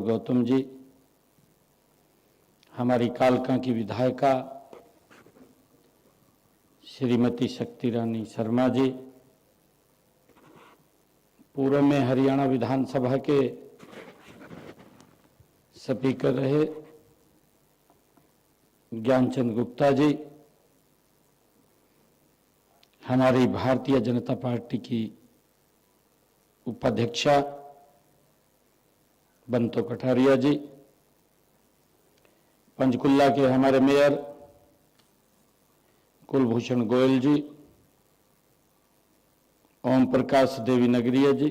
गौतम जी, हमारी कालका की विधायिका श्रीमती शक्ति रानी शर्मा जी, पूर्व में हरियाणा विधानसभा के स्पीकर रहे ज्ञानचंद गुप्ता जी, हमारी भारतीय जनता पार्टी की उपाध्यक्षा बंतो कटारिया जी, पंचकुला के हमारे मेयर कुलभूषण गोयल जी, ओम प्रकाश देवी नगरिया जी,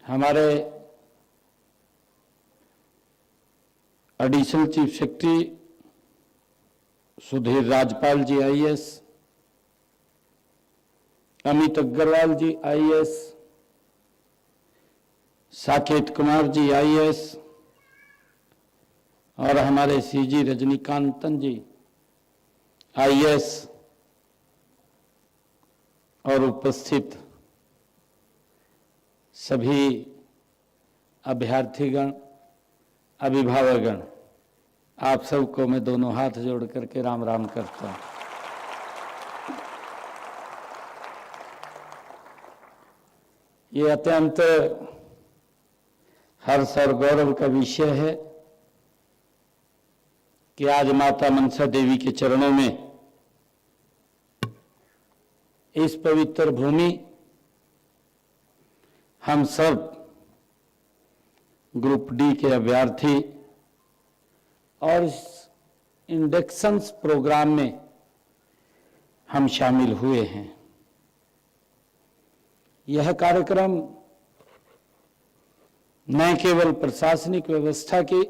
हमारे additional chief secretary Sudhir Rajpal ji IAS, Amit Agarwal ji IAS, Saket Kumar ji IAS और हमारे सीजी रजनीकांतन जी आईएएस और उपस्थित सभी अभ्यर्थीगण, अभिभावकगण, आप सबको मैं दोनों हाथ जोड़ करके राम राम करता हूं। ये अत्यंत हर्ष और गौरव का विषय है कि आज माता मनसा देवी के चरणों में इस पवित्र भूमि हम सब ग्रुप डी के अभ्यर्थी और इस इंडक्शंस प्रोग्राम में हम शामिल हुए हैं। यह कार्यक्रम न केवल प्रशासनिक व्यवस्था की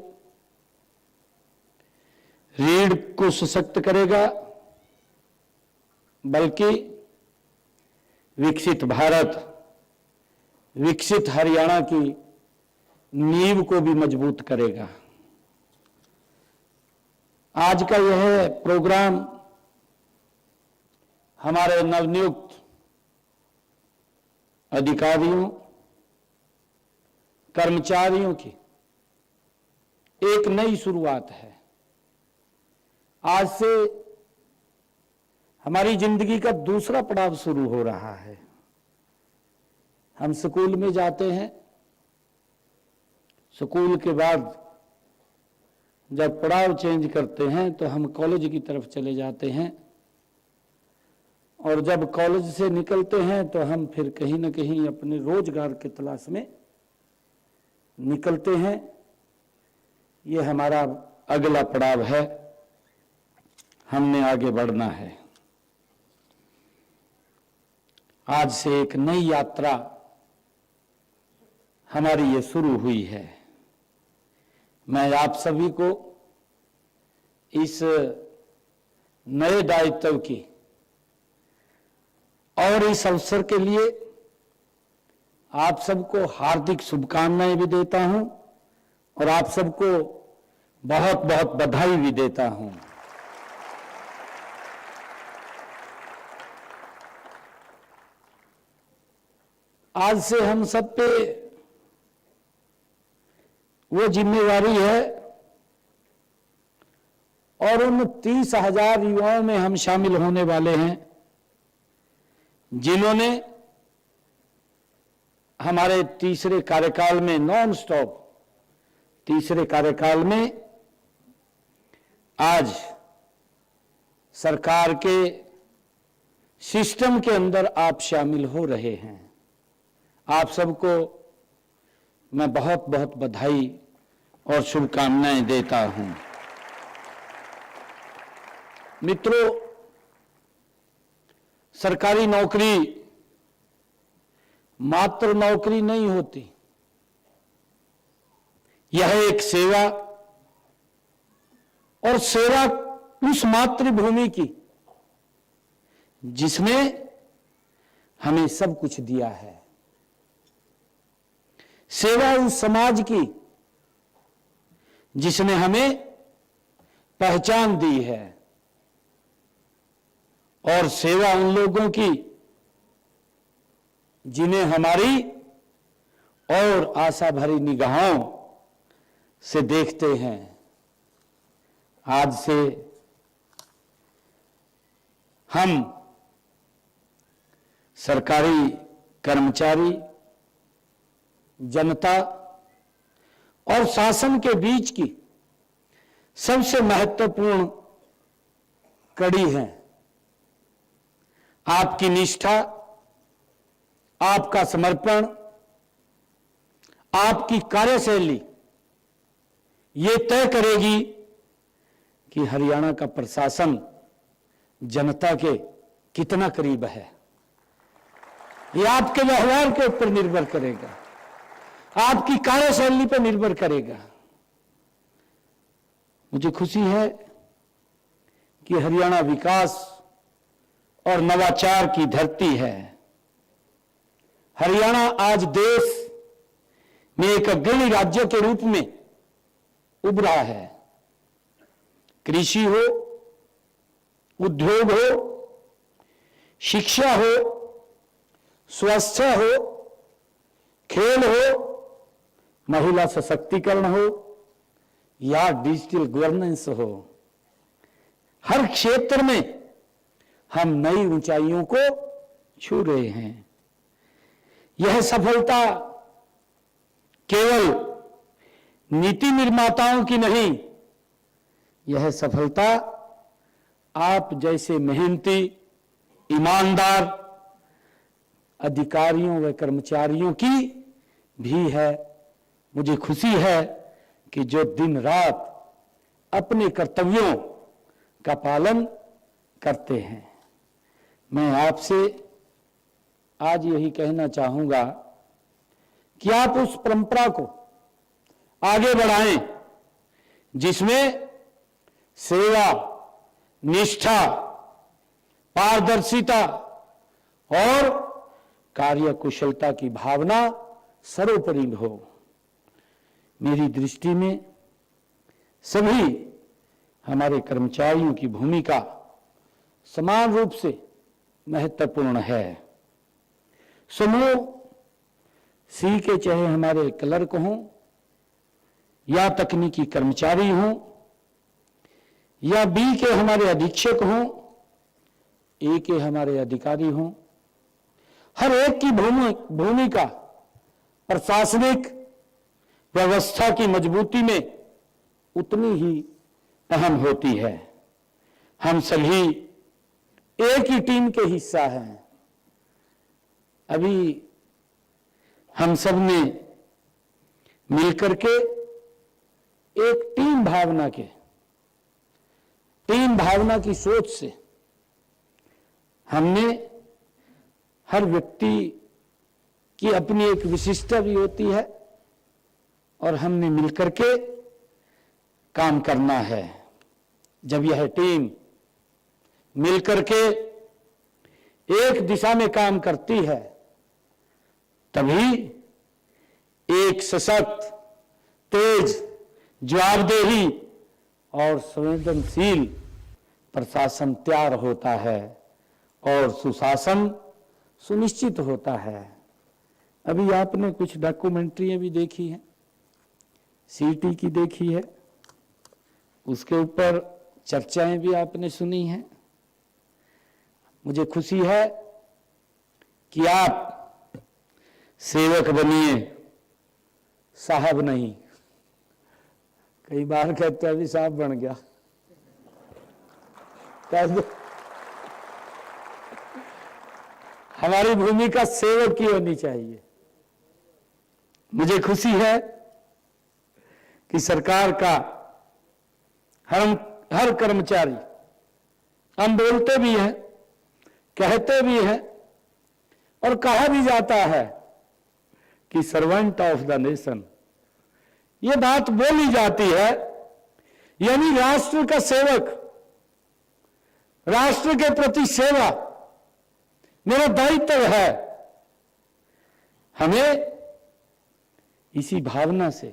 रीढ़ को सशक्त करेगा, बल्कि विकसित भारत, विकसित हरियाणा की नींव को भी मजबूत करेगा। आज का यह प्रोग्राम हमारे नवनियुक्त अधिकारियों, कर्मचारियों की एक नई शुरुआत है। आज से हमारी जिंदगी का दूसरा पड़ाव शुरू हो रहा है। हम स्कूल में जाते हैं, स्कूल के बाद जब पड़ाव चेंज करते हैं तो हम कॉलेज की तरफ चले जाते हैं, और जब कॉलेज से निकलते हैं तो हम फिर कहीं ना कहीं अपने रोजगार की तलाश में निकलते हैं। ये हमारा अगला पड़ाव है, हमने आगे बढ़ना है। आज से एक नई यात्रा हमारी ये शुरू हुई है। मैं आप सभी को इस नए दायित्व की और इस अवसर के लिए आप सबको हार्दिक शुभकामनाएं भी देता हूं और आप सबको बहुत बहुत बधाई भी देता हूं। आज से हम सब पे वो जिम्मेवारी है और उन 30,000 युवाओं में हम शामिल होने वाले हैं जिन्होंने हमारे तीसरे कार्यकाल में, नॉन स्टॉप तीसरे कार्यकाल में, आज सरकार के सिस्टम के अंदर आप शामिल हो रहे हैं। आप सबको मैं बहुत बहुत बधाई और शुभकामनाएं देता हूं। मित्रों, सरकारी नौकरी मात्र नौकरी नहीं होती, यह एक सेवा, और सेवा उस मातृभूमि की जिसने हमें सब कुछ दिया है, सेवा उस समाज की जिसने हमें पहचान दी है, और सेवा उन लोगों की जिन्हें हमारी और आशा भरी निगाहों से देखते हैं। आज से हम सरकारी कर्मचारी, जनता और शासन के बीच की सबसे महत्वपूर्ण कड़ी है। आपकी निष्ठा, आपका समर्पण, आपकी कार्यशैली ये तय करेगी कि हरियाणा का प्रशासन जनता के कितना करीब है। ये आपके व्यवहार के ऊपर निर्भर करेगा, आपकी कार्यशैली पर निर्भर करेगा। मुझे खुशी है कि हरियाणा विकास और नवाचार की धरती है। हरियाणा आज देश में एक अग्रणी राज्य के रूप में उभरा है। कृषि हो, उद्योग हो, शिक्षा हो, स्वास्थ्य हो, खेल हो, महिला सशक्तिकरण हो या डिजिटल गवर्नेंस हो, हर क्षेत्र में हम नई ऊंचाइयों को छू रहे हैं। यह सफलता केवल नीति निर्माताओं की नहीं, यह सफलता आप जैसे मेहनती, ईमानदार अधिकारियों व कर्मचारियों की भी है। मुझे खुशी है कि जो दिन रात अपने कर्तव्यों का पालन करते हैं। मैं आपसे आज यही कहना चाहूंगा कि आप उस परंपरा को आगे बढ़ाएं जिसमें सेवा, निष्ठा, पारदर्शिता और कार्यकुशलता की भावना सर्वोपरि हो। मेरी दृष्टि में सभी हमारे कर्मचारियों की भूमिका समान रूप से महत्वपूर्ण है। समूह सी के चाहे हमारे क्लर्क हों या तकनीकी कर्मचारी हों या बी के हमारे अधीक्षक हों, ए के हमारे अधिकारी हों, हर एक की भूमिका प्रशासनिक व्यवस्था की मजबूती में उतनी ही अहम होती है। हम सभी एक ही टीम के हिस्सा हैं। अभी हम सब ने मिलकर के एक टीम भावना की सोच से हमने, हर व्यक्ति की अपनी एक विशिष्टता भी होती है और हमने मिलकर के काम करना है। जब यह टीम मिलकर के एक दिशा में काम करती है तभी एक सशक्त, तेज, जवाबदेही और संवेदनशील प्रशासन तैयार होता है और सुशासन सुनिश्चित होता है। अभी आपने कुछ डॉक्यूमेंट्री भी देखी है, सीटी की देखी है, उसके ऊपर चर्चाएं भी आपने सुनी हैं। मुझे खुशी है कि आप सेवक बनिए, साहब नहीं। कई बार कहते हैं अभी साहब बन गया, हमारी भूमिका सेवक की होनी चाहिए। मुझे खुशी है कि सरकार का हर कर्मचारी, हम बोलते भी हैं, कहते भी हैं और कहा भी जाता है कि सर्वेंट ऑफ द नेशन, ये बात बोली जाती है, यानी राष्ट्र का सेवक, राष्ट्र के प्रति सेवा मेरा दायित्व है। हमें इसी भावना से,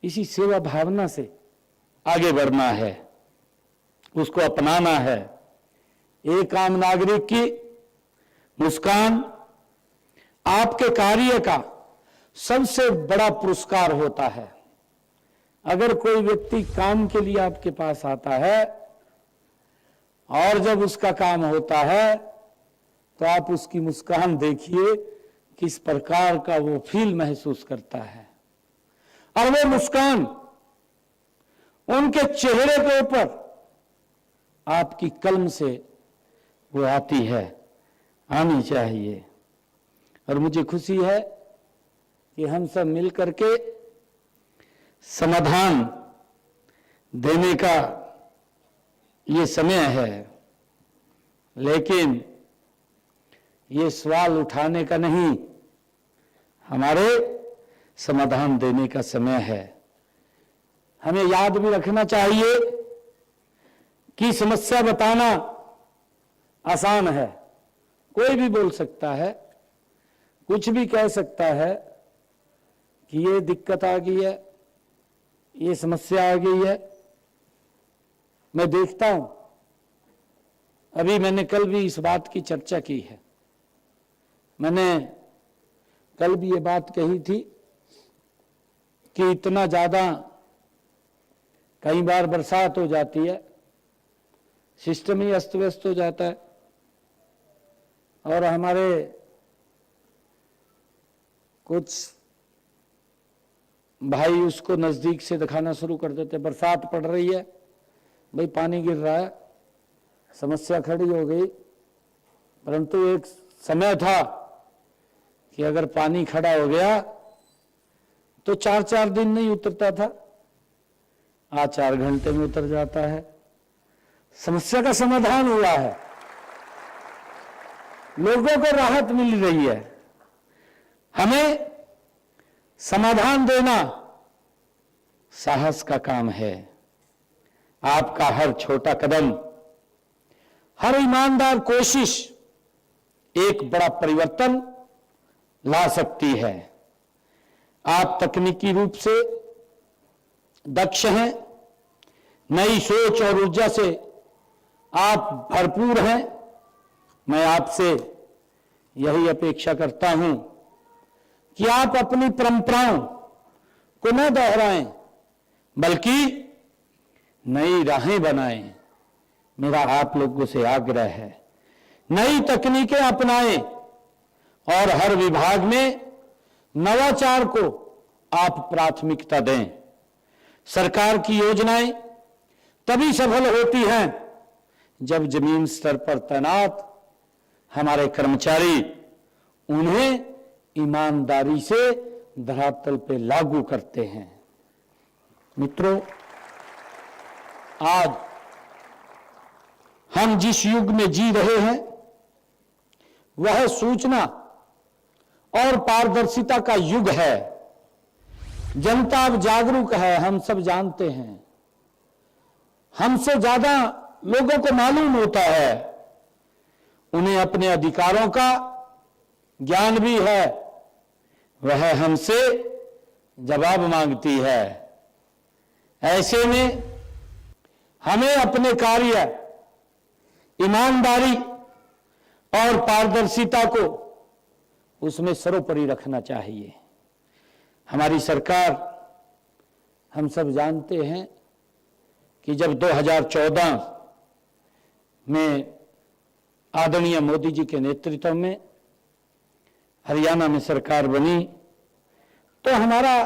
इसी सेवा भावना से आगे बढ़ना है, उसको अपनाना है। एक आम नागरिक की मुस्कान आपके कार्य का सबसे बड़ा पुरस्कार होता है। अगर कोई व्यक्ति काम के लिए आपके पास आता है और जब उसका काम होता है तो आप उसकी मुस्कान देखिए, किस प्रकार का वो फील महसूस करता है। और वो मुस्कान उनके चेहरे के ऊपर आपकी कलम से वो आती है, आनी चाहिए। और मुझे खुशी है कि हम सब मिलकर के समाधान देने का ये समय है, लेकिन ये सवाल उठाने का नहीं, हमारे समाधान देने का समय है। हमें याद भी रखना चाहिए कि समस्या बताना आसान है, कोई भी बोल सकता है, कुछ भी कह सकता है कि ये दिक्कत आ गई है, ये समस्या आ गई है। मैं देखता हूं, अभी मैंने कल भी इस बात की चर्चा की है। मैंने कल भी ये बात कही थी कि इतना ज्यादा कई बार बरसात हो जाती है, सिस्टम ही अस्त व्यस्त हो जाता है, और हमारे कुछ भाई उसको नजदीक से दिखाना शुरू कर देते। बरसात पड़ रही है भाई, पानी गिर रहा है, समस्या खड़ी हो गई। परंतु एक समय था कि अगर पानी खड़ा हो गया तो 4-4 दिन नहीं उतरता था, आज 4 घंटे में उतर जाता है। समस्या का समाधान हुआ है, लोगों को राहत मिल रही है। हमें समाधान देना साहस का काम है। आपका हर छोटा कदम, हर ईमानदार कोशिश एक बड़ा परिवर्तन ला सकती है। आप तकनीकी रूप से दक्ष हैं, नई सोच और ऊर्जा से आप भरपूर हैं। मैं आपसे यही अपेक्षा करता हूं कि आप अपनी परंपराओं को न दोहराएं, बल्कि नई राहें बनाएं। मेरा आप लोगों से आग्रह है, नई तकनीकें अपनाएं और हर विभाग में नवाचार को आप प्राथमिकता दें। सरकार की योजनाएं तभी सफल होती हैं जब जमीन स्तर पर तैनात हमारे कर्मचारी उन्हें ईमानदारी से धरातल पे लागू करते हैं। मित्रों, आज हम जिस युग में जी रहे हैं वह सूचना और पारदर्शिता का युग है। जनता अब जागरूक है, हम सब जानते हैं। हमसे ज्यादा लोगों को मालूम होता है, उन्हें अपने अधिकारों का ज्ञान भी है, वह हमसे जवाब मांगती है। ऐसे में हमें अपने कार्य, ईमानदारी और पारदर्शिता को उसमें सर्वोपरि रखना चाहिए। हमारी सरकार, हम सब जानते हैं कि जब 2014 में आदरणीय मोदी जी के नेतृत्व में हरियाणा में सरकार बनी, तो हमारा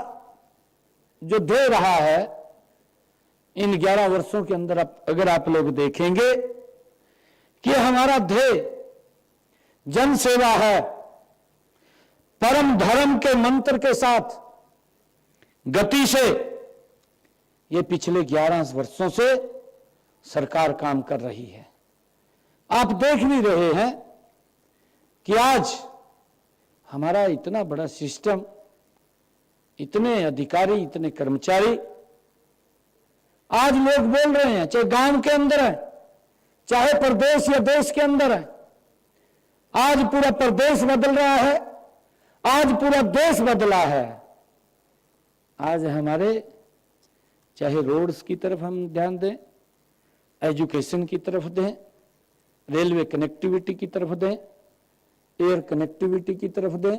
जो ध्येय रहा है इन 11 वर्षों के अंदर, अगर आप लोग देखेंगे कि हमारा ध्येय जन सेवा है। परम धर्म के मंत्र के साथ गति से ये पिछले 11 वर्षों से सरकार काम कर रही है। आप देख भी रहे हैं कि आज हमारा इतना बड़ा सिस्टम, इतने अधिकारी, इतने कर्मचारी, आज लोग बोल रहे हैं, चाहे गांव के अंदर है, चाहे प्रदेश या देश के अंदर है, आज पूरा प्रदेश बदल रहा है, आज पूरा देश बदला है। आज हमारे चाहे रोड्स की तरफ हम ध्यान दें, एजुकेशन की तरफ दें, रेलवे कनेक्टिविटी की तरफ दें, एयर कनेक्टिविटी की तरफ दें,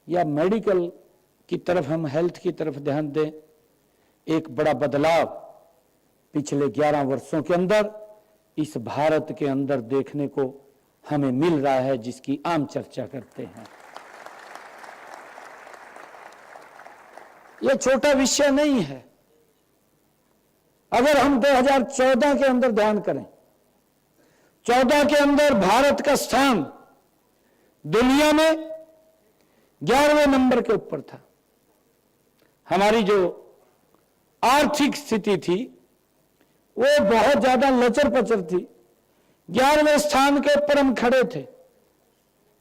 या मेडिकल की तरफ, हम हेल्थ की तरफ ध्यान दें। एक बड़ा बदलाव पिछले 11 वर्षों के अंदर इस भारत के अंदर देखने को हमें मिल रहा है, जिसकी आम चर्चा करते हैं। यह छोटा विषय नहीं है। अगर हम 2014 के अंदर ध्यान करें, 14 के अंदर भारत का स्थान दुनिया में 11वें नंबर के ऊपर था। हमारी जो आर्थिक स्थिति थी वो बहुत ज्यादा लचर पचर थी। 11वें स्थान के ऊपर हम खड़े थे,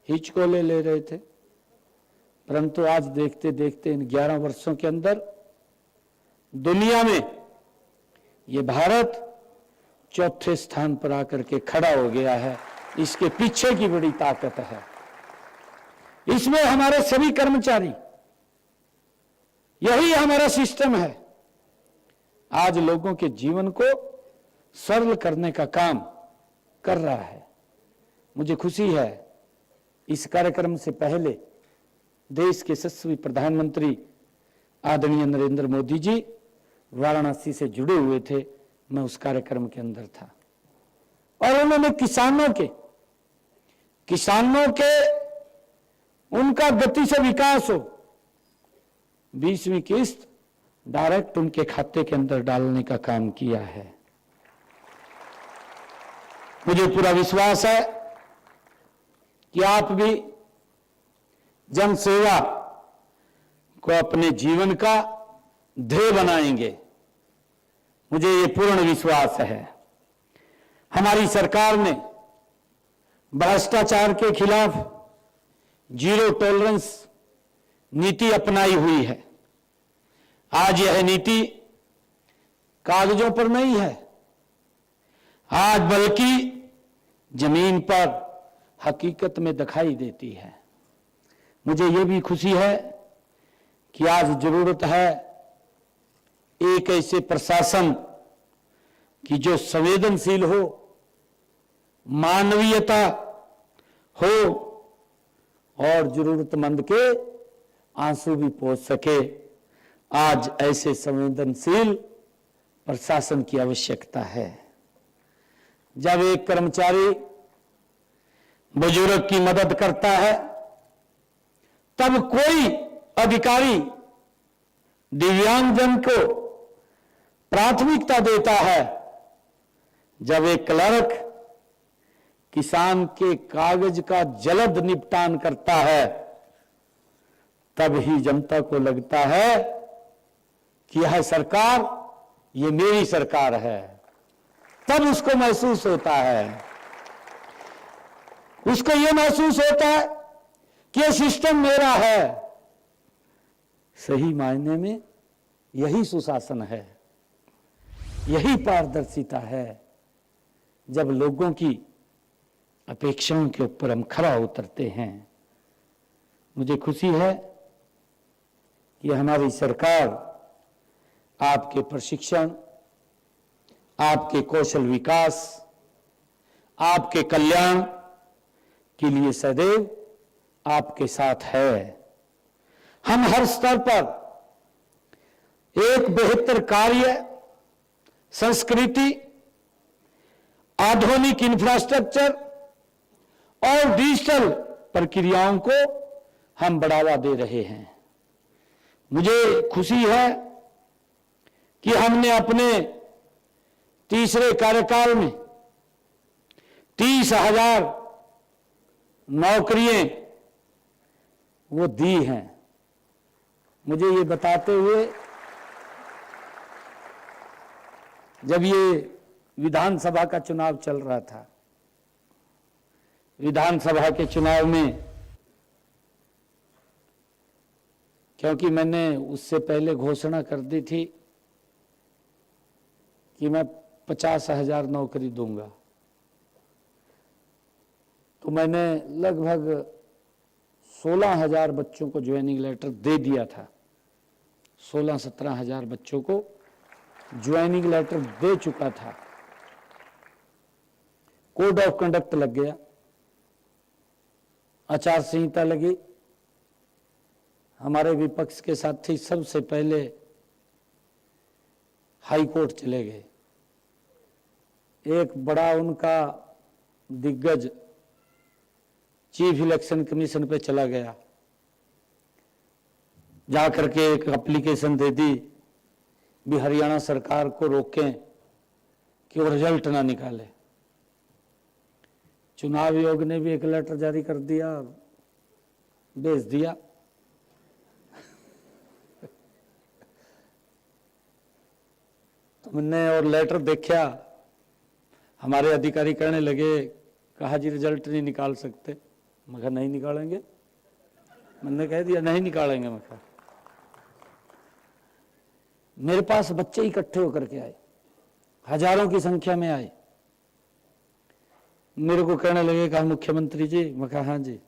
हिचकोले ले रहे थे। परंतु आज देखते देखते इन 11 वर्षों के अंदर दुनिया में ये भारत चौथे स्थान पर आकर के खड़ा हो गया है। इसके पीछे की बड़ी ताकत है। इसमें हमारे सभी कर्मचारी, यही हमारा सिस्टम है, आज लोगों के जीवन को सरल करने का काम कर रहा है। मुझे खुशी है, इस कार्यक्रम से पहले देश के यशस्वी प्रधानमंत्री आदरणीय नरेंद्र मोदी जी वाराणसी से जुड़े हुए थे। मैं उस कार्यक्रम के अंदर था और उन्होंने किसानों के उनका गति से विकास हो, 20वीं किस्त डायरेक्ट उनके खाते के अंदर डालने का काम किया है। मुझे पूरा विश्वास है कि आप भी जन सेवा को अपने जीवन का ध्येय बनाएंगे। मुझे ये पूर्ण विश्वास है। हमारी सरकार ने भ्रष्टाचार के खिलाफ जीरो टॉलरेंस नीति अपनाई हुई है। आज यह नीति कागजों पर नहीं है, आज बल्कि जमीन पर हकीकत में दिखाई देती है। मुझे यह भी खुशी है कि आज जरूरत है एक ऐसे प्रशासन की जो संवेदनशील हो, मानवीयता हो और जरूरतमंद के आंसू भी पहुंच सके। आज ऐसे संवेदनशील प्रशासन की आवश्यकता है। जब एक कर्मचारी बुजुर्ग की मदद करता है, तब कोई अधिकारी दिव्यांगजन को प्राथमिकता देता है। जब एक क्लर्क किसान के कागज का जल्द निपटान करता है, तब ही जनता को लगता है कि यह सरकार, ये मेरी सरकार है। तब उसको महसूस होता है, उसको यह महसूस होता है कि यह सिस्टम मेरा है। सही मायने में यही सुशासन है, यही पारदर्शिता है। जब लोगों की अपेक्षाओं के ऊपर हम खरा उतरते हैं। मुझे खुशी है कि हमारी सरकार आपके प्रशिक्षण, आपके कौशल विकास, आपके कल्याण के लिए सदैव आपके साथ है। हम हर स्तर पर एक बेहतर कार्य संस्कृति, आधुनिक इंफ्रास्ट्रक्चर और डिजिटल प्रक्रियाओं को हम बढ़ावा दे रहे हैं। मुझे खुशी है कि हमने अपने तीसरे कार्यकाल में 30,000 नौकरियां वो दी हैं। मुझे ये बताते हुए, जब ये विधानसभा का चुनाव चल रहा था, विधानसभा के चुनाव में, क्योंकि मैंने उससे पहले घोषणा कर दी थी कि मैं 50,000 नौकरी दूंगा, तो मैंने लगभग 16,000 बच्चों को ज्वाइनिंग लेटर दे दिया था। 16-17,000 बच्चों को ज्वाइनिंग लेटर दे चुका था। कोड ऑफ कंडक्ट लग गया, आचार संहिता लगी, हमारे विपक्ष के साथी सबसे पहले हाई कोर्ट चले गए। एक बड़ा उनका दिग्गज चीफ इलेक्शन कमीशन पे चला गया, जाकर के एक एप्लीकेशन दे दी भी हरियाणा सरकार को रोकें कि वो रिजल्ट ना निकाले। चुनाव आयोग ने भी एक लेटर जारी कर दिया, भेज दिया। तुमने और लेटर देखा, हमारे अधिकारी कहने लगे, कहा जी रिजल्ट नहीं निकाल सकते। मैं कहा नहीं निकालेंगे, मैंने कह दिया नहीं निकालेंगे। मैं कहा मेरे पास बच्चे इकट्ठे होकर के आए, हजारों की संख्या में आए, मेरे को कहने लगे, कहा मुख्यमंत्री जी। मैं कहा हाँ जी।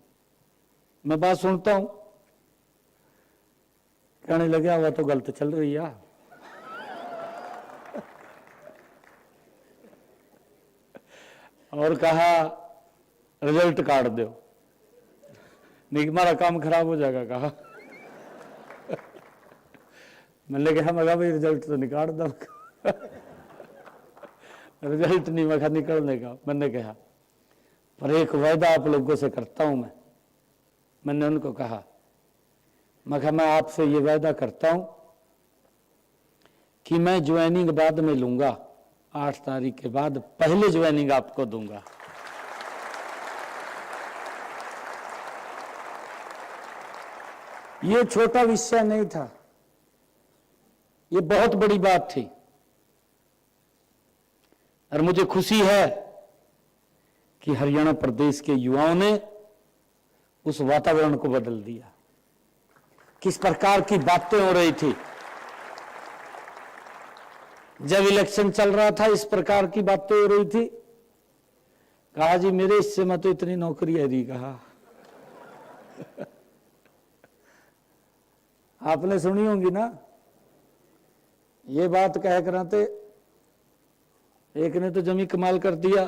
मैं बात सुनता हूं, कहने लगे वह तो गलत चल रही है। और कहा रिजल्ट काट दो, नहीं हमारा काम खराब हो जाएगा। कहा मैंने कहा मगा भाई रिजल्ट तो निकाल दो। रिजल्ट नहीं मखा निकलने का। मैंने कहा पर एक वायदा आप लोगों से करता हूं मैंने उनको कहा, मैं आपसे ये वायदा करता हूं कि मैं ज्वाइनिंग बाद में लूंगा, 8 तारीख के बाद पहले ज्वाइनिंग आपको दूंगा। ये छोटा विषय नहीं था, ये बहुत बड़ी बात थी। और मुझे खुशी है कि हरियाणा प्रदेश के युवाओं ने उस वातावरण को बदल दिया। किस प्रकार की बातें हो रही थी जब इलेक्शन चल रहा था, इस प्रकार की बातें हो रही थी। कहा जी मेरे हिस्से में तो इतनी नौकरी है दी। कहा आपने सुनी होंगी ना ये बात, कह कराते एक ने तो जमी कमाल कर दिया,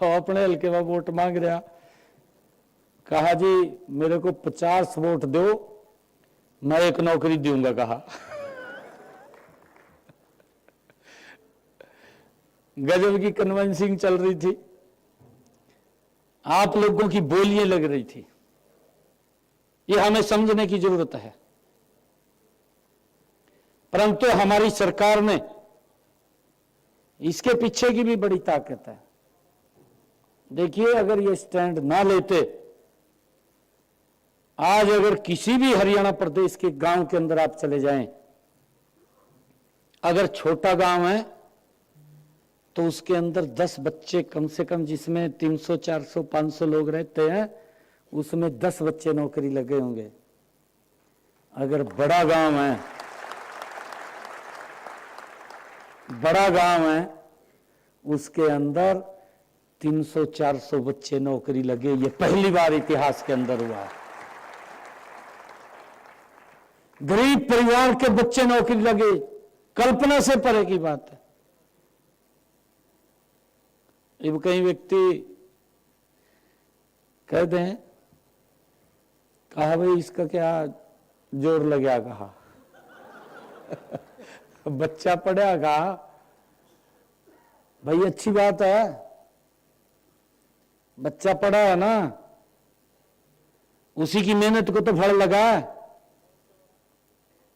अपने हल्के में वोट मांग रहा। कहा जी मेरे को 50 वोट दो, मैं एक नौकरी दूंगा। कहा गजब की कन्विंसिंग चल रही थी, आप लोगों की बोलियां लग रही थी। ये हमें समझने की जरूरत है। परंतु हमारी सरकार ने, इसके पीछे की भी बड़ी ताकत है। देखिए अगर ये स्टैंड ना लेते, आज अगर किसी भी हरियाणा प्रदेश के गांव के अंदर आप चले जाएं, अगर छोटा गांव है तो उसके अंदर 10 बच्चे कम से कम, जिसमें 300 400 500 लोग रहते हैं, उसमें 10 बच्चे नौकरी लगे होंगे। अगर बड़ा गांव है उसके अंदर 300 400 बच्चे नौकरी लगे। ये पहली बार इतिहास के अंदर हुआ। गरीब परिवार के बच्चे नौकरी लगे, कल्पना से परे की बात है। अब कई व्यक्ति कह दें, कहा भाई इसका क्या जोर लगा। कहा बच्चा पढ़ा। कहा भाई अच्छी बात है, बच्चा पढ़ा है ना, उसी की मेहनत को तो फल लगा है,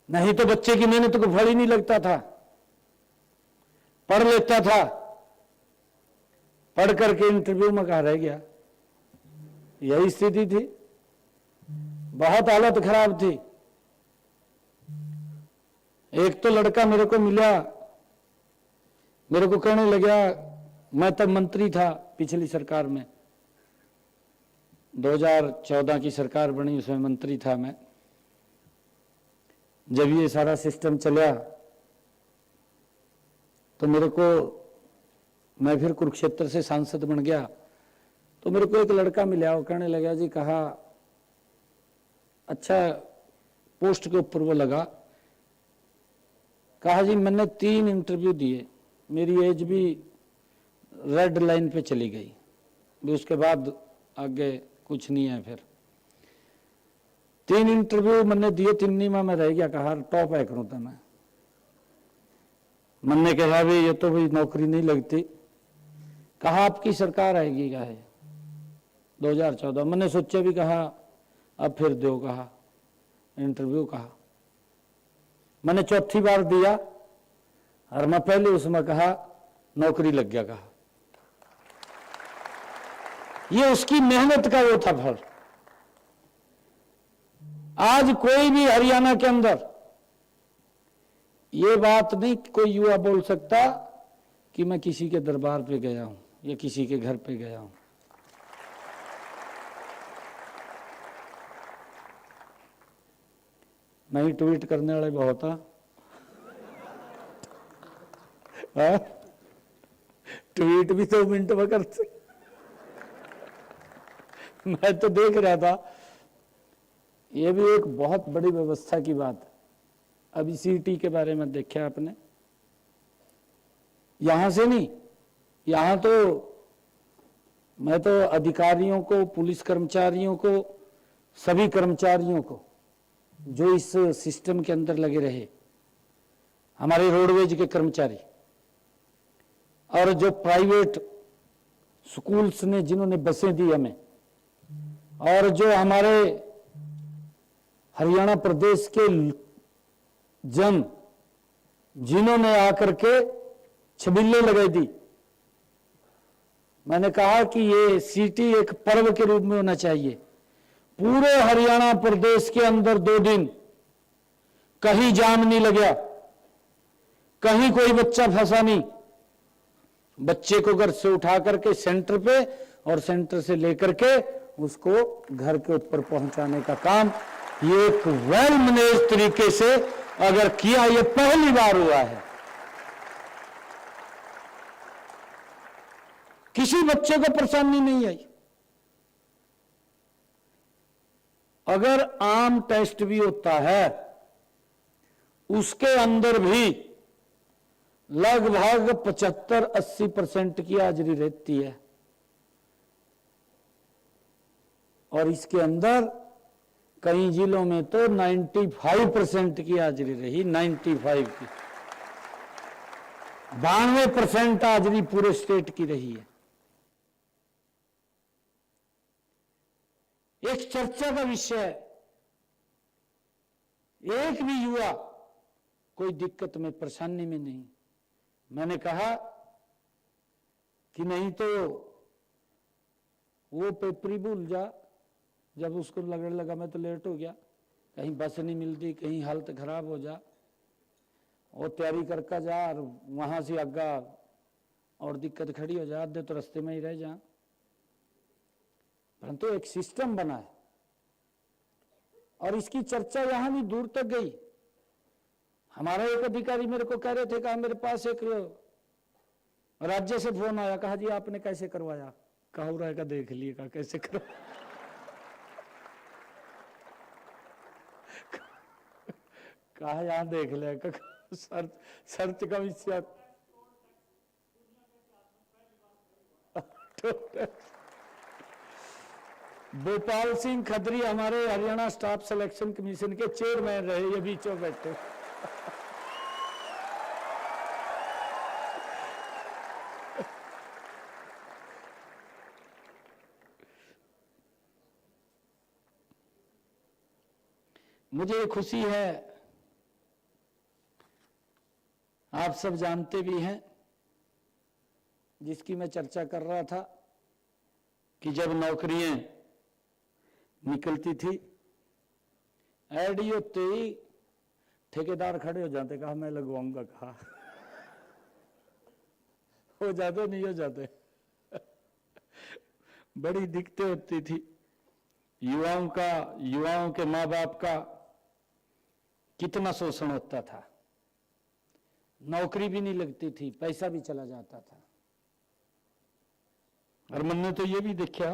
नहीं तो बच्चे की मेहनत को फल ही नहीं लगता था। पढ़ लेता था, पढ़ करके इंटरव्यू में कहा रह गया। यही स्थिति थी, बहुत हालत खराब थी। एक तो लड़का मेरे को मिला, मेरे को कहने लगा, मैं तब मंत्री था पिछली सरकार में, 2014 की सरकार बनी, उसमें मंत्री था मैं। जब ये सारा सिस्टम चला तो मेरे को, मैं फिर कुरुक्षेत्र से सांसद बन गया, तो मेरे को एक लड़का मिला। वो कहने लगा जी, कहा अच्छा पोस्ट के ऊपर वो लगा। कहा जी मैंने 3 इंटरव्यू दिए, मेरी एज भी रेड लाइन पे चली गई, भी उसके बाद आगे कुछ नहीं है। फिर 3 इंटरव्यू मैंने दिए, 3 में रह गया। कहा टॉप है करूं तो मैंने कहा भी ये तो भाई नौकरी नहीं लगती। कहा आपकी सरकार आएगी, कहा 2014। मैंने सोचा भी, कहा अब फिर दो, कहा इंटरव्यू। कहा मैंने चौथी बार दिया और मैं पहले उसमें कहा नौकरी लग गया। कहा ये उसकी मेहनत का वो था फल। आज कोई भी हरियाणा के अंदर ये बात नहीं कोई युवा बोल सकता कि मैं किसी के दरबार पे गया हूं या किसी के घर पे गया हूं। नहीं, ट्वीट करने वाले बहुत हैं। ट्वीट भी 2 मिनट में करते। मैं तो देख रहा था, ये भी एक बहुत बड़ी व्यवस्था की बात है। अभी सीटी के बारे में देखा आपने, यहां से नहीं, यहां तो मैं तो अधिकारियों को, पुलिस कर्मचारियों को, सभी कर्मचारियों को जो इस सिस्टम के अंदर लगे रहे, हमारे रोडवेज के कर्मचारी और जो प्राइवेट स्कूल्स ने जिन्होंने बसें दी हमें, और जो हमारे हरियाणा प्रदेश के जन जिन्होंने आकर के छबिल्ले लगाई दी, मैंने कहा कि ये सिटी एक पर्व के रूप में होना चाहिए। पूरे हरियाणा प्रदेश के अंदर 2 दिन कहीं जाम नहीं लगा, कहीं कोई बच्चा फंसा नहीं। बच्चे को घर से उठा करके सेंटर पे और सेंटर से लेकर के उसको घर के ऊपर पहुंचाने का काम ये एक वेल मैनेज तरीके से अगर किया, ये पहली बार हुआ है। किसी बच्चे को परेशानी नहीं आई। अगर आम टेस्ट भी होता है उसके अंदर भी लगभग 75-80% की हाजिरी रहती है, और इसके अंदर कई जिलों में तो 95% की हाजिरी रही। 95 की 92% हाजिरी पूरे स्टेट की रही है। एक चर्चा का विषय है। एक भी युवा कोई दिक्कत में, परेशानी में नहीं। मैंने कहा कि नहीं तो वो पेपरी भूल जा, जब उसको लगने लगा मैं तो लेट हो गया, कहीं बस नहीं मिलती, कहीं हालत खराब हो जा, और तैयारी करके जा और वहां से आगा और दिक्कत खड़ी हो जा, आधे तो रास्ते में ही रह जा। परंतु एक सिस्टम बना है और इसकी चर्चा यहां भी दूर तक गई। हमारा एक अधिकारी मेरे को कह रहे थे, कहा मेरे पास एक राज्य से फोन आया, कहा जी आपने कैसे करवाया? कहा हो रहेगा देख लिए, कहा कैसे करवाया? कहा यहां देख ले, सर्च का विषय। भोपाल सिंह खत्री हमारे हरियाणा स्टाफ सिलेक्शन कमीशन के चेयरमैन रहे, ये बीचों बैठे। मुझे खुशी है, आप सब जानते भी हैं, जिसकी मैं चर्चा कर रहा था कि जब नौकरियां निकलती थी, एडी होते ही ठेकेदार खड़े हो जाते, कहा मैं लगवाऊंगा। कहा हो जाते नहीं हो जाते। बड़ी दिक्कतें होती थी युवाओं के माँ बाप का कितना शोषण होता था, नौकरी भी नहीं लगती थी, पैसा भी चला जाता था। और मैंने तो ये भी देखा,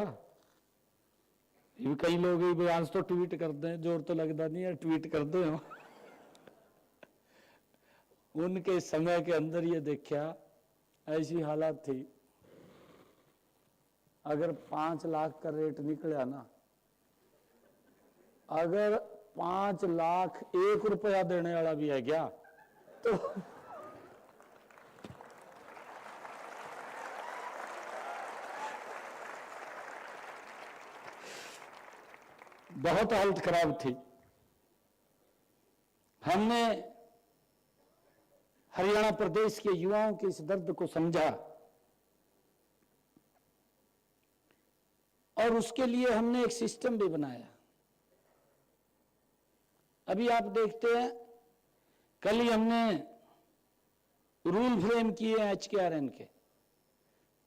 कई लोग आज तो ट्वीट कर दें, जोर तो लगता नहीं है, ट्वीट कर दो। उनके समय के अंदर ये देखा, ऐसी हालत थी, अगर 5 लाख का रेट निकला ना अगर 5 लाख 1 रुपया देने वाला भी है क्या तो बहुत हालत खराब थी। हमने हरियाणा प्रदेश के युवाओं के इस दर्द को समझा और उसके लिए हमने एक सिस्टम भी बनाया। अभी आप देखते हैं, कल ही हमने रूल फ्रेम किए हैं HKRN के,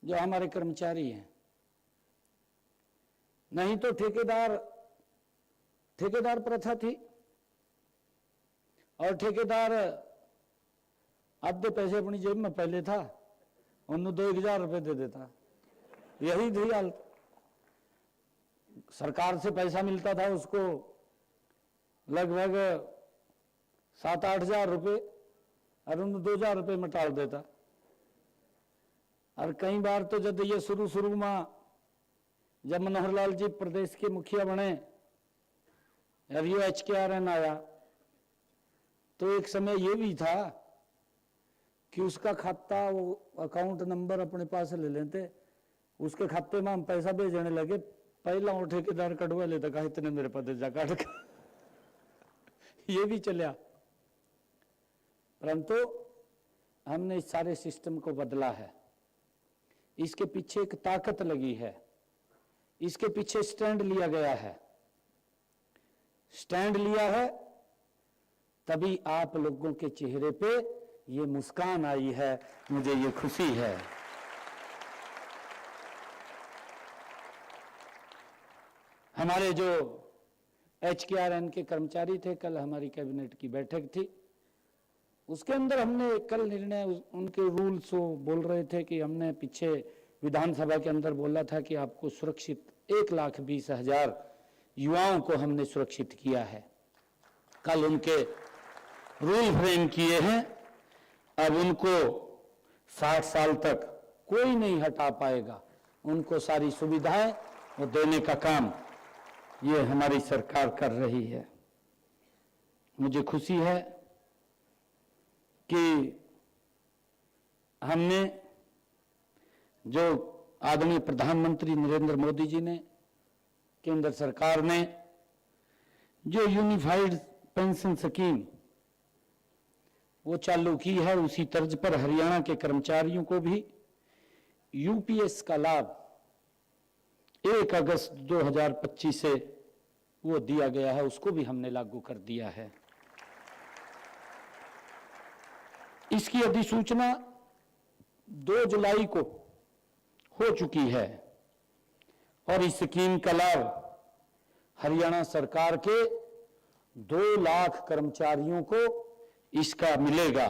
जो हमारे कर्मचारी हैं। नहीं तो ठेकेदार प्रथा थी और ठेकेदार आधे पैसे अपनी जेब में पहले था, उन्हें 2-1000 रुपए दे देता। यही थी हालत। सरकार से पैसा मिलता था उसको लगभग 7-8 हजार रुपये और उन्हें 2000 रुपये में टाल देता। और कई बार तो जब ये शुरू में जब मनोहर लाल जी प्रदेश के मुखिया बने और ये HKRN आया तो एक समय ये भी था कि उसका खाता, वो अकाउंट नंबर अपने पास ले लेते, उसके खाते में हम पैसा भेजने लगे, पहला वो ठेकेदार कटवा लेता, कहा इतने मेरे पास जा काट ये भी चला। परंतु हमने इस सारे सिस्टम को बदला है। इसके पीछे एक ताकत लगी है, इसके पीछे स्टैंड लिया गया है। स्टैंड लिया है तभी आप लोगों के चेहरे पे ये मुस्कान आई है, मुझे ये खुशी है। हमारे जो HKRN के कर्मचारी थे, कल हमारी कैबिनेट की बैठक थी, उसके अंदर हमने कल निर्णय, उनके रूल्स वो बोल रहे थे कि हमने पीछे विधानसभा के अंदर बोला था कि आपको सुरक्षित 1,20,000 युवाओं को हमने सुरक्षित किया है। कल उनके रूल फ्रेम किए हैं। अब उनको 60 साल तक कोई नहीं हटा पाएगा, उनको सारी सुविधाएं वो देने का काम ये हमारी सरकार कर रही है। मुझे खुशी है कि हमने जो आदरणीय प्रधानमंत्री नरेंद्र मोदी जी ने, केंद्र सरकार ने जो यूनिफाइड पेंशन स्कीम वो चालू की है, उसी तर्ज पर हरियाणा के कर्मचारियों को भी UPS का लाभ 1 अगस्त 2025 से वो दिया गया है, उसको भी हमने लागू कर दिया है। इसकी अधिसूचना 2 जुलाई को हो चुकी है और इस स्कीम का लाभ हरियाणा सरकार के 2 लाख कर्मचारियों को इसका मिलेगा,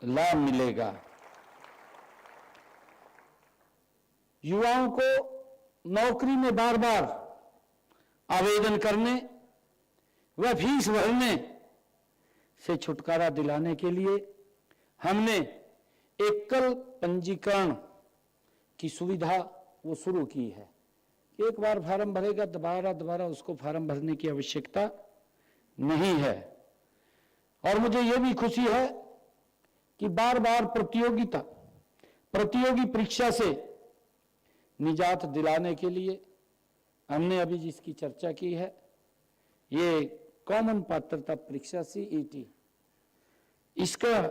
लाभ मिलेगा। युवाओं को नौकरी में बार बार आवेदन करने व फीस भरने से छुटकारा दिलाने के लिए हमने एकल पंजीकरण की सुविधा वो शुरू की है। एक बार फार्म भरेगा, दोबारा उसको फार्म भरने की आवश्यकता नहीं है। और मुझे यह भी खुशी है कि बार बार प्रतियोगी परीक्षा से निजात दिलाने के लिए हमने अभी जिसकी चर्चा की है, ये कॉमन पात्रता परीक्षा CET, इसका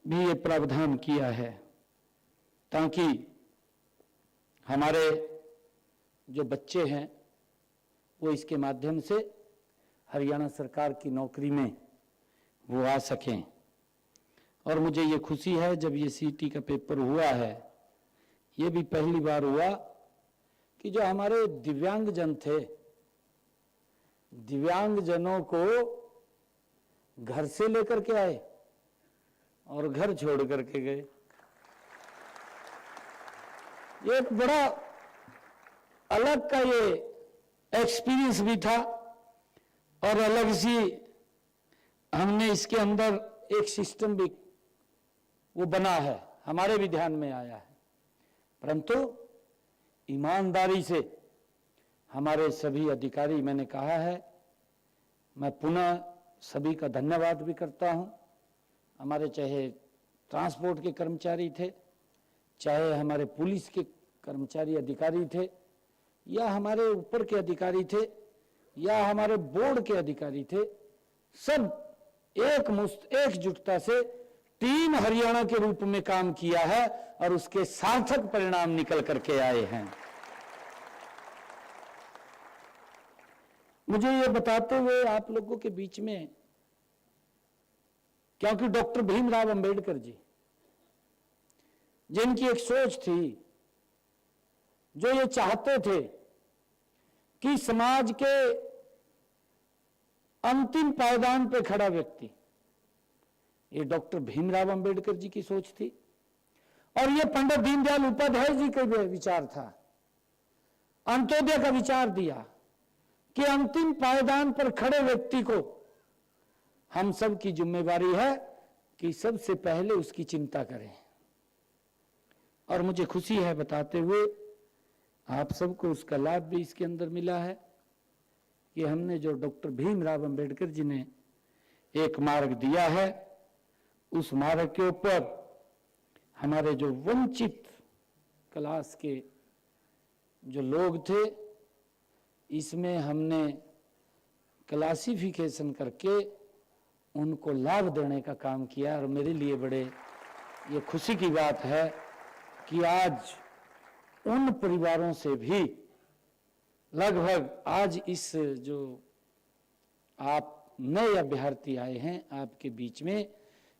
भी ये प्रावधान किया है ताकि हमारे जो बच्चे हैं वो इसके माध्यम से हरियाणा सरकार की नौकरी में वो आ सकें। और मुझे ये खुशी है जब ये CET का पेपर हुआ है, ये भी पहली बार हुआ कि जो हमारे दिव्यांगजन थे, दिव्यांगजनों को घर से लेकर के आए और घर छोड़ करके गए। ये एक बड़ा अलग का ये एक्सपीरियंस भी था और अलग सी हमने इसके अंदर एक सिस्टम भी वो बना है, हमारे भी ध्यान में आया है। परंतु ईमानदारी से हमारे सभी अधिकारी, मैंने कहा है मैं पुनः सभी का धन्यवाद भी करता हूं। हमारे चाहे ट्रांसपोर्ट के कर्मचारी थे, चाहे हमारे पुलिस के कर्मचारी अधिकारी थे, या हमारे ऊपर के अधिकारी थे, या हमारे बोर्ड के अधिकारी थे, सब एकजुटता से टीम हरियाणा के रूप में काम किया है और उसके सार्थक परिणाम निकल करके आए हैं। मुझे ये बताते हुए आप लोगों के बीच में, क्योंकि डॉक्टर भीमराव अंबेडकर जी, जिनकी एक सोच थी, जो ये चाहते थे कि समाज के अंतिम पायदान पे खड़ा व्यक्ति, ये डॉक्टर भीमराव अंबेडकर जी की सोच थी और ये पंडित दीनदयाल उपाध्याय जी का विचार था। अंत्योदय का विचार दिया कि अंतिम पायदान पर खड़े व्यक्ति को हम सब की जिम्मेवारी है कि सबसे पहले उसकी चिंता करें। और मुझे खुशी है बताते हुए, आप सबको उसका लाभ भी इसके अंदर मिला है कि हमने जो डॉक्टर भीमराव अंबेडकर जी ने एक मार्ग दिया है, उस मार्ग के ऊपर हमारे जो वंचित क्लास के जो लोग थे, इसमें हमने क्लासिफिकेशन करके उनको लाभ देने का काम किया। और मेरे लिए बड़े ये खुशी की बात है कि आज उन परिवारों से भी लगभग, आज इस जो आप नए अभ्यर्थी आए हैं आपके बीच में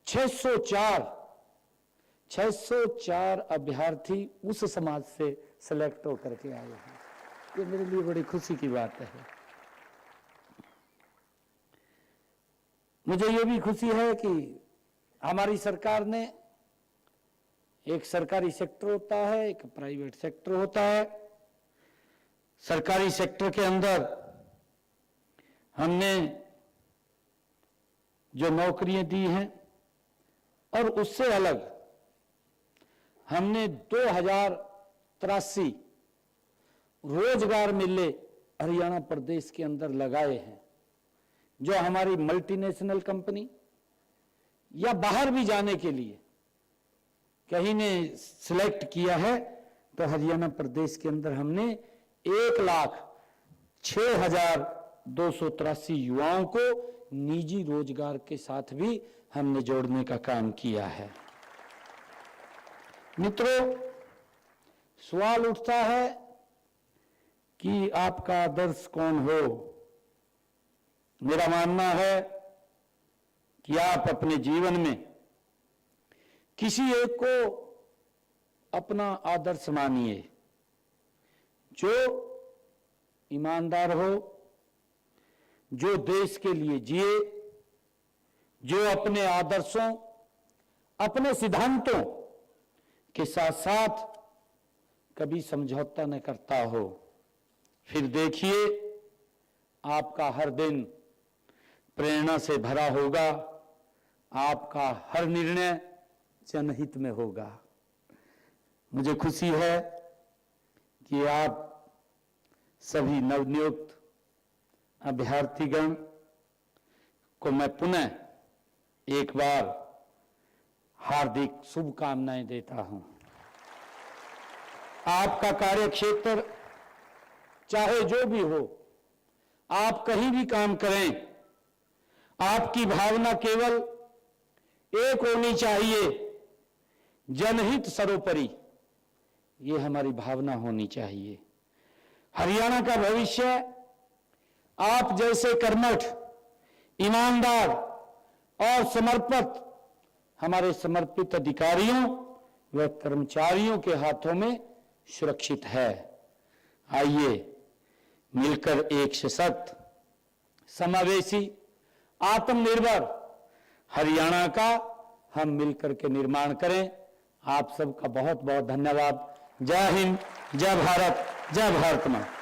604 अभ्यर्थी उस समाज से सिलेक्ट होकर के आए हैं। ये मेरे लिए बड़ी खुशी की बात है। मुझे ये भी खुशी है कि हमारी सरकार ने, एक सरकारी सेक्टर होता है, एक प्राइवेट सेक्टर होता है। सरकारी सेक्टर के अंदर हमने जो नौकरियां दी हैं और उससे अलग हमने 2083 रोजगार मेले हरियाणा प्रदेश के अंदर लगाए हैं। जो हमारी मल्टीनेशनल कंपनी या बाहर भी जाने के लिए कहीं ने सिलेक्ट किया है, तो हरियाणा प्रदेश के अंदर हमने 1,06,283 युवाओं को निजी रोजगार के साथ भी हमने जोड़ने का काम किया है। मित्रों, सवाल उठता है कि आपका आदर्श कौन हो। मेरा मानना है कि आप अपने जीवन में किसी एक को अपना आदर्श मानिए, जो ईमानदार हो, जो देश के लिए जिए, जो अपने आदर्शों, अपने सिद्धांतों के साथ साथ कभी समझौता न करता हो। फिर देखिए, आपका हर दिन प्रेरणा से भरा होगा, आपका हर निर्णय जनहित में होगा। मुझे खुशी है कि आप सभी नवनियुक्त अभ्यर्थीगण को मैं पुनः एक बार हार्दिक शुभकामनाएं देता हूं। आपका कार्यक्षेत्र चाहे जो भी हो, आप कहीं भी काम करें, आपकी भावना केवल एक होनी चाहिए, जनहित सर्वोपरि। ये हमारी भावना होनी चाहिए। हरियाणा का भविष्य आप जैसे कर्मठ, ईमानदार और समर्पित हमारे समर्पित अधिकारियों व कर्मचारियों के हाथों में सुरक्षित है। आइए मिलकर एक सशक्त, समावेशी, आत्मनिर्भर हरियाणा का हम मिलकर के निर्माण करें। आप सबका बहुत बहुत धन्यवाद। जय हिंद, जय भारत, जय भारत मां।